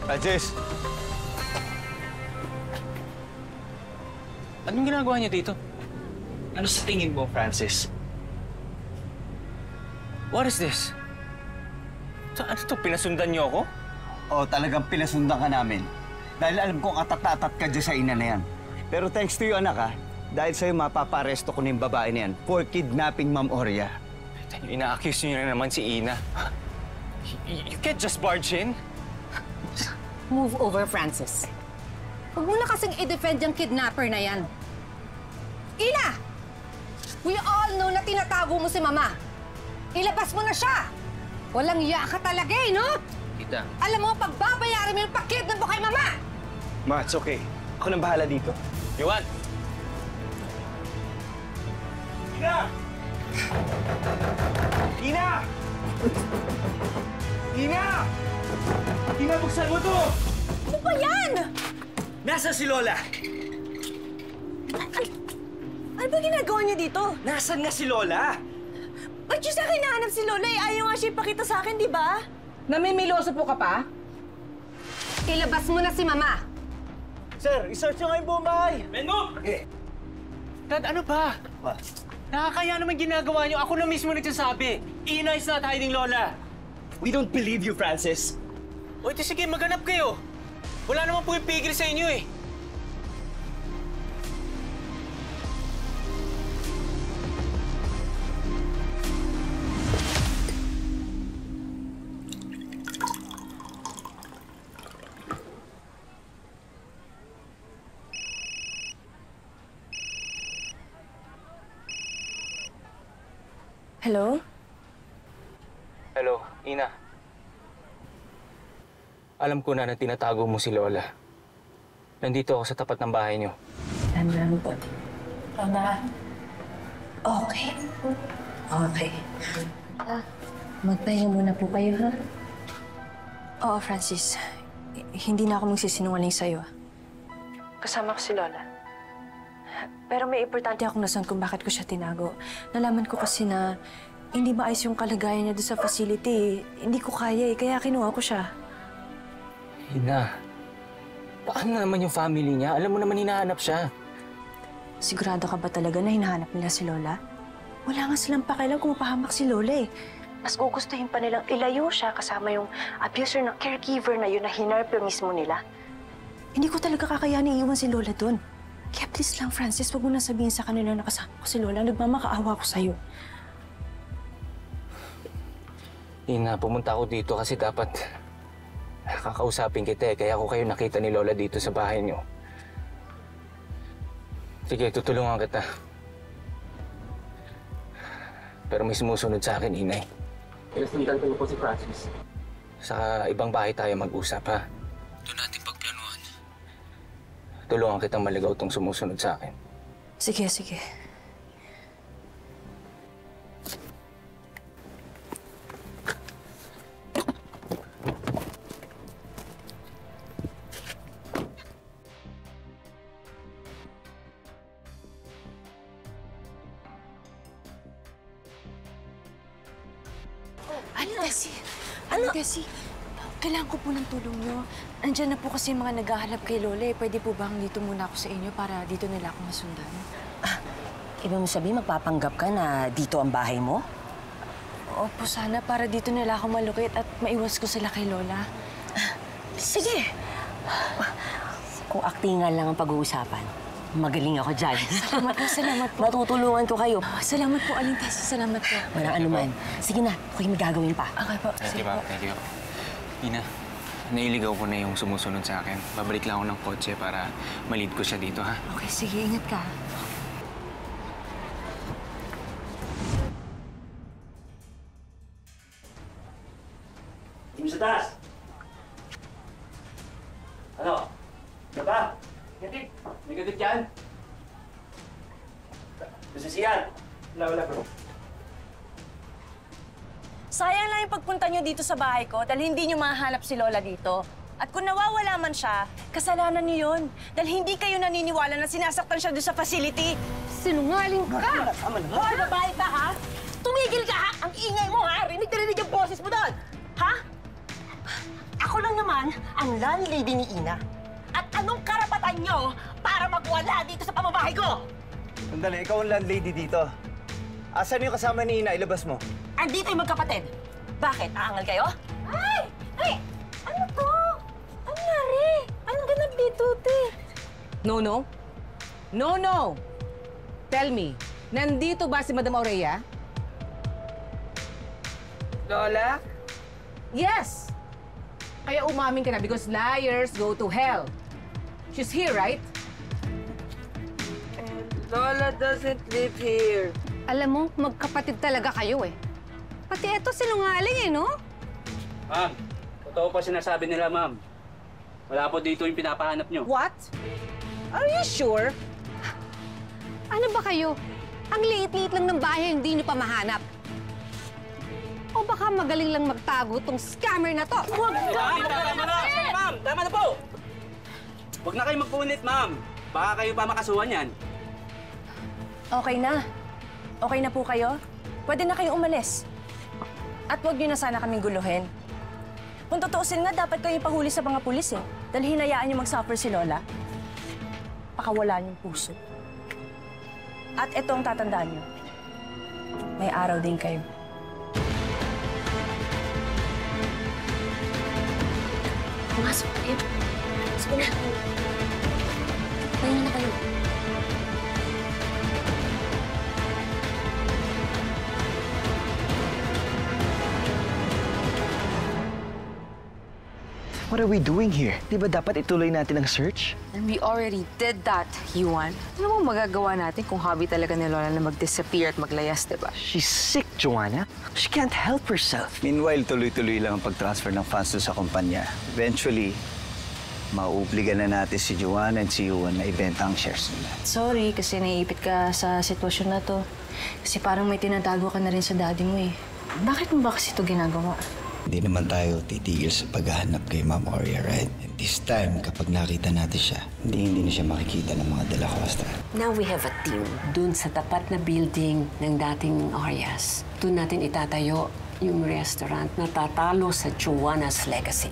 Francis! Anong ginagawa niya dito? Ano sa tingin mo, Francis? What is this? Ano to? Pinasundan niyo ako? Oo, talagang pinasundan ka namin. Dahil alam kong atat-atat ka dyan sa ina na yan. Pero thanks to you, anak, ha? Dahil sa'yo, mapaparesto ko na yung babae na yan for kidnapping Ma'am Oria. Ina-accuse niyo na naman si Ina. You can't just barge in. Move over, Francis. Huwag mo na kasing i-defend yung kidnapper na yan. Ina! We all know na tinatago mo si Mama. Ilabas mo na siya! Walang iya ka talaga eh, no? Tita. Alam mo, pagbabayaran mo yung pakidnap mo kay Mama! Ma, it's okay. Ako nang bahala dito. Yuan! Ina! Ina! Ina! Ina, buksan mo to! Ano ba yan? Nasaan si Lola? Ano ba ginagawa niyo dito? Nasaan nga si Lola? Ba't yung sa akin nahanap si Lola eh? Ayaw nga siya ipakita sa akin, di ba? Namimiloso po ka pa? Ilabas mo na si Mama! Sir, isearch nyo nga yung buong bahay. Mengo! Okay. Dad, ano ba? What? Nakakaya naman ginagawa niyo. Ako na mismo nagsasabi. Ina is not hiding Lola. We don't believe you, Francis. O, ito sige, maghanap kayo. Wala naman po yung pigil sa inyo eh. Hello? Hello, Ina. Alam ko na tinatago mo si Lola. Nandito ako sa tapat ng bahay niyo. Ano po? Mama. Okay. Okay. Magpahinga muna po kayo, ha? Oo, Francis. Hindi na ako magsisinungaling sa'yo. Kasama ko si Lola. Pero may importante akong rason kung bakit ko siya tinago. Nalaman ko kasi na hindi maayos yung kalagayan niya doon sa facility. Hindi ko kaya eh, kaya kinuha ko siya. Ina, paano naman yung family niya? Alam mo naman hinahanap siya. Sigurado ka ba talaga na hinahanap nila si Lola? Wala nga silang pakialam kung mapahamak si Lola eh. Mas gugustuhin pa nilang ilayo siya kasama yung abuser na caregiver na yun na hinarp mismo nila. Hindi ko talaga kakayanin iiwan si Lola doon. Kaya please lang, Francis, wag mo na sabihin sa kanila na kasama ko si Lola. Nagmamakaawa ko sa'yo. Ina, pumunta ako dito kasi dapat kakausapin kita eh. Kaya ako kayo nakita ni Lola dito sa bahay niyo. Sige, tutulungan kita. Pero may sumusunod sa akin, Inay. Sundan ko po si Francis. Sa ibang bahay tayo mag-usap, ha? Doon natin pagplanuhan. Tulungan kitang maligaw tong sumusunod sa akin. Sige, sige. Desi. Desi? Kailangan ko po ng tulong niyo. Andiyan na po kasi yung mga naghahanap kay Lola. Pwede po bang dito muna ako sa inyo para dito nila ako masundan? Ibig mo sabihin, magpapanggap ka na dito ang bahay mo? Opo, sana para dito nila ako malukit at maiwas ko sila kay Lola. Sige. Kung aktingan lang ang pag-uusapan, magaling ako dyan. Salamat po, salamat po. Matutulungan ko kayo. Salamat po, Aling Tessie. Salamat po. Walang anuman. Sige na, ako'y magagawin pa. Okay po, sige po. Thank you. Ina, nailigaw ko na yung sumusunod sa akin. Babalik lang ako ng kotse para malid ko siya dito, ha? Okay, sige. Ingat ka. Team sa taas! Ano? Diba? Negative. Negative yan. Nasisiyan. Wala, bro. Sayang lang yung pagpunta nyo dito sa bahay ko dahil hindi nyo mahanap si Lola dito. At kung nawawala man siya, kasalanan nyo yun. Dahil hindi kayo naniniwala na sinasaktan siya doon sa facility. Sinungaling ka! Hoy, babae ka, ha? Tumigil ka, ha? Ang ingay mo, ha? Rinig na rinig yung boses mo doon. Ha? Ako lang naman, naman ang landlady ni Ina? At anong karapatan nyo para magwala dito sa pamamahay ko? Sandali, ikaw ang landlady dito. Asan yung kasama ni Ina? Ilabas mo. Andito yung magkapatid. Bakit? Aangal kayo? Ay! Ay! Ano to? Ano nari? Anong ganap dito, te? No, no. No, no. Tell me, nandito ba si Madam Aurea? Lola? Yes. Kaya umamin ka na because liars go to hell. She's here, right? Lola doesn't live here. Alam mo, magkapatid talaga kayo eh. Pati eto sinungaling eh, no? Ma'am, totoo pa sinasabi nila, ma'am. Wala po dito yung pinapahanap nyo. What? Are you sure? Ano ba kayo? Ang liit-liit lang ng bahay, hindi niyo pa mahanap. O baka magaling lang magtago tong scammer na to. Huwag ka! Tama na! Ma'am, tama na po! Huwag na kayo magpunit, ma'am. Baka kayo pa makasuhan yan. Okay na. Okay na po kayo? Pwede na kayong umalis. At huwag niyo na sana kaming guluhin. Kung tutuusin nga, dapat kayo pahuli sa mga pulis eh. Dahil hinayaan niyo mag-suffer si Lola. Pakawala niyong puso. At ito ang tatandaan niyo. May araw din kayo. Pumasok kayo. Sige na. Pahinga na kayo. What are we doing here? Di ba dapat ituloy natin ang search? And we already did that, Yuan. Ano bang magagawa natin kung hobby talaga ni Lola na mag-disappear at maglayas, diba? She's sick, Joanna. She can't help herself. Meanwhile, tuloy-tuloy lang ang pag-transfer ng funds doon sa kumpanya. Eventually, mauobligan na natin si Joanna and si Yuan na ibenta ang shares nila. Sorry, kasi naiipit ka sa sitwasyon na to. Kasi parang may tinatago ka na rin sa daddy mo eh. Bakit mo ba kasi ito ginagawa? Hindi naman tayo titigil sa paghahanap kay Ma'am Aurea, right? And this time, kapag nakita natin siya, hindi na siya makikita ng mga De La Costa. Now we have a team dun sa tapat na building ng dating Aureas. Doon natin itatayo yung restaurant na tatalo sa Joanna's legacy.